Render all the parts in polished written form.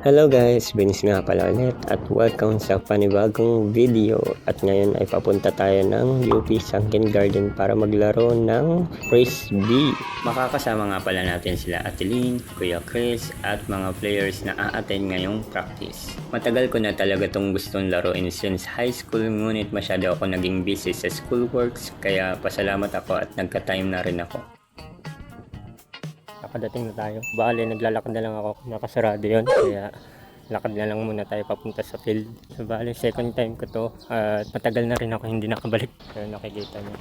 Hello guys, Vince nga pala ulit at welcome sa panibagong video. At ngayon ay papunta tayo ng UP Sunken Garden para maglaro ng Frisbee. Makakasama nga pala natin sila Ateline, Kuya Chris at mga players na a-attend ngayong practice. Matagal ko na talaga tong gustong laruin since high school, ngunit masyado ako naging busy sa schoolworks, kaya pasalamat ako at nagka-time na rin ako. Nakadating na tayo. Bale, naglalakad na lang ako. Nakasarado yun. Kaya lakad na lang muna tayo papunta sa field. So, bale, second time ko to. At matagal na rin ako hindi nakabalik. Pero nakikita niyo.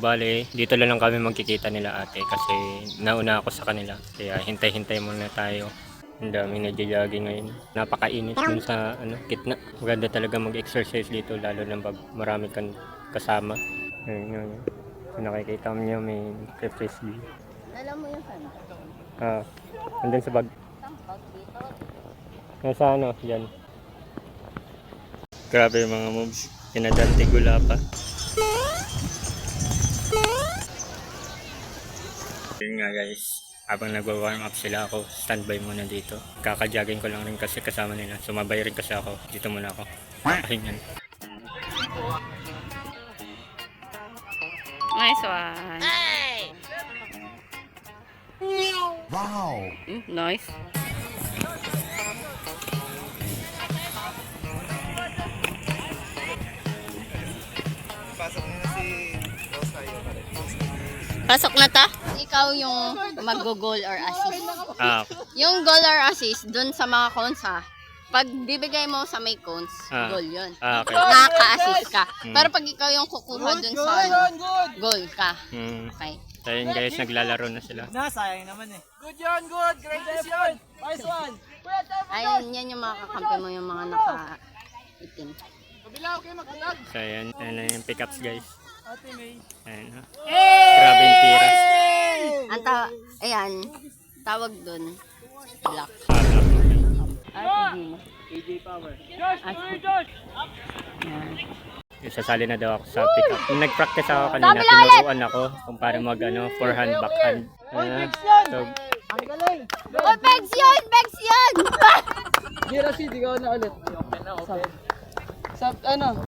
Bale, dito lang kami magkikita nila ate kasi nauna ako sa kanila. Kaya hintay-hintay muna tayo. Ang daming nagja-jogging ngayon. Napakainit dun sa gitna. Maganda talaga mag-exercise dito lalo na pag marami kang kasama. Ayun. So, nakikita mo niyo may Frisbee. Alam mo yung fan? Andun sa bag. Nasa yan. Grabe yung mga moves. Pinadante gula pa. Yun nga guys. Habang nagwa-warm up sila ako, standby muna dito. Kaka-jogging ko lang rin kasi kasama nila. Sumabay rin kasi ako. Dito muna ako. Ayun yan. Nice one. Hey! Wow! Nice. Pasok na ta? Ikaw yung mag-goal or assist. Yung goal or assist, dun sa mga cones ha. Pag bibigay mo sa may cones, goal yun. Okay. Nakaka-assist ka. Pero pag ikaw yung kukuha dun sa goal ka. Okay. So yun guys, naglalaro na sila. Sayang naman eh. Good yun, good. Great yun. Nice one. Ayun, yan yung mga kakampi mo, yung mga naka-itim. So ayan na yung pickups guys. Ate May. Ayan ha. Grabe yung tira. Ang ayan, tawag dun, black. AJ Power. Sasali na daw ako sa pick-up. Nung nag-practice ako kanina, tinuruan ako kung paano mag forehand, backhand. So, Ang galing. Oh, Begs yun! Begs yun! Gira si, di ka na ulit. Open na, open. Sa ano?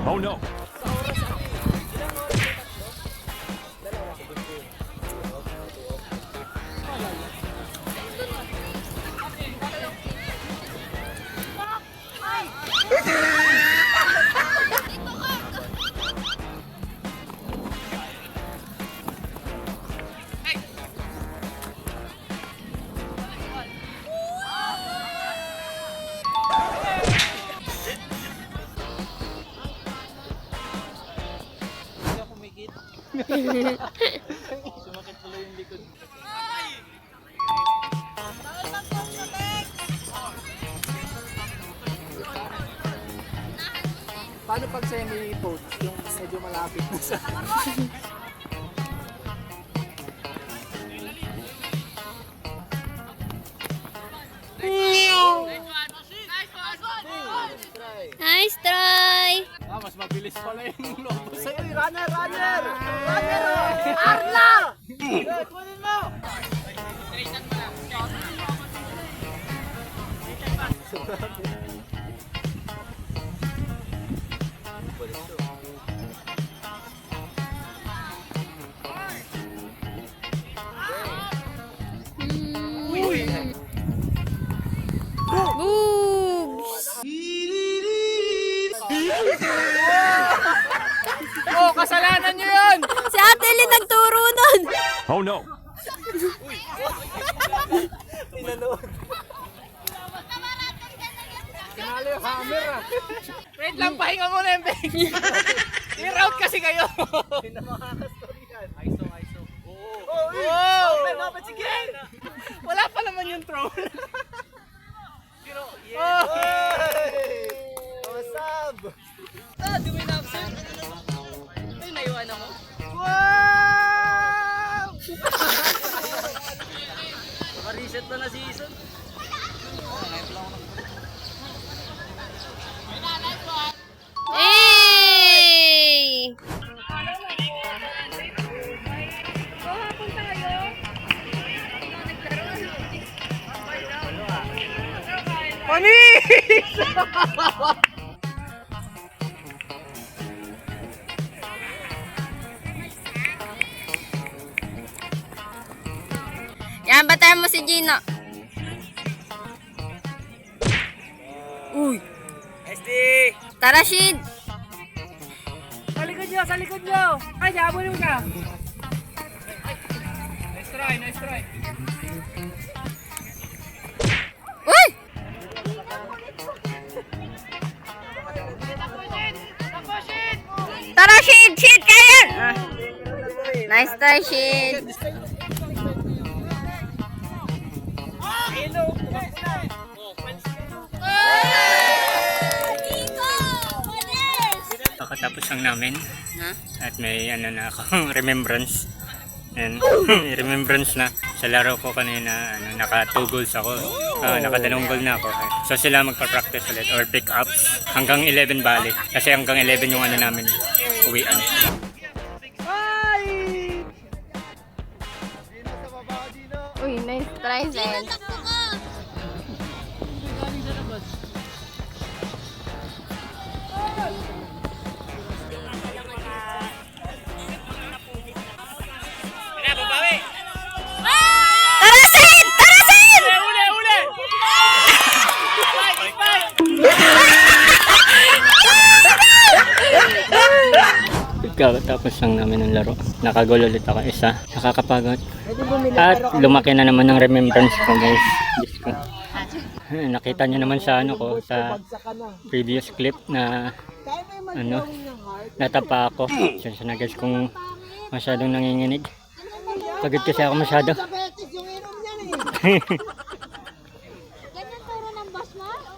Oh no! Sumakit pala yung likod. Paano pag semi-poach? Yung medyo malapit na sa... Nice try! mas mabilis pala yung lobo sa'yo. Runner! Runner! Runner! Arla! Kunin mo! Oh, kasalanan nyo yun! Si Ate Lynn nagturo nun! Oh no! Pinanood. Kinalo yung hammer ah. Wait lang, pahinga muna yung bag. I-route kasi kayo. Hindi na makakastoryan. ISO. Oo. Oh, sige. Wala pa naman yung throw. Pero, yeah. What's up? Dumi na absent. Ay, naiwan ako. Wow! Naka-reset na season. Hey! Panis! Yan, batayan mo si Gino. Uy! SD! Tara, Shid! Sa likod nyo! Sa likod nyo! Ay, habol mo siya! Nice try! Nice try! Uy! Tara, Shid! Shid, kaya yan! Ah. Nice try, Shid! Kakatapos lang namin Ha? at may ano na ako, remembrance. And remembrance na sa laro ko kanina, naka 2 goals ako. Naka 2 goal na ako. So sila magpa-practice ulit or pick ups hanggang 11 bali. Kasi hanggang 11 yung ano namin, uwian. Uy, nice try, Zen. Tara, Zen! Tara, Zen! Uli! Kakatapos lang namin ng laro. Nakagol ulit ako isa. Nakakapagod. At lumaki na naman ng remembrance ko, guys. Diyos ko. Nakita niyo naman sa ano ko, sa previous clip na ano, natapa ako. Sensya na guys kung masyadong nanginginig. Pagod kasi ako masyado.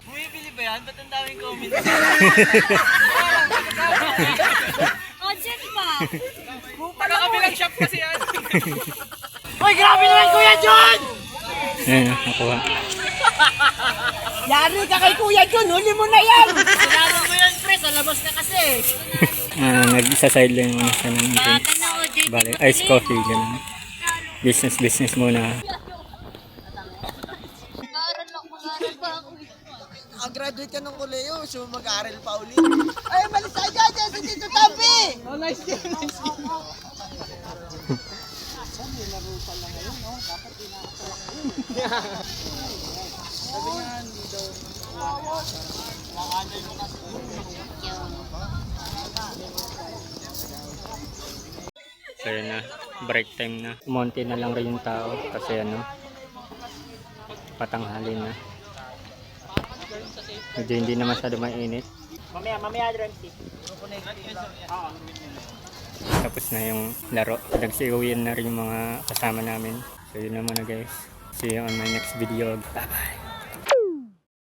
Bumibili ba yan? Ba't ang daming comments? Budget pa! Kabilang shop kasi yan. Uy, grabe naman Kuya John! Ayun, nakuha. Yari ka kay Kuya John, huli mo na yan! Sinama mo yan, pre, sa labas na kasi. Nag-isa sideline muna siya ng drinks. Bale, ice coffee, ganun. Business muna. Graduate ka ng koleyo, so mag-aaral pa ulit. Ay, malis tayo dyan si Tito Tabi! Oh, nice game, nice game. So yun na, break time na. Umunti na lang rin yung tao kasi ano, patanghali na. Medyo hindi na masyado mainit. Mamaya, Drenty. Tapos na yung laro. Nagsiuwian na rin yung mga kasama namin. So yun na muna guys. See you on my next video. Bye bye!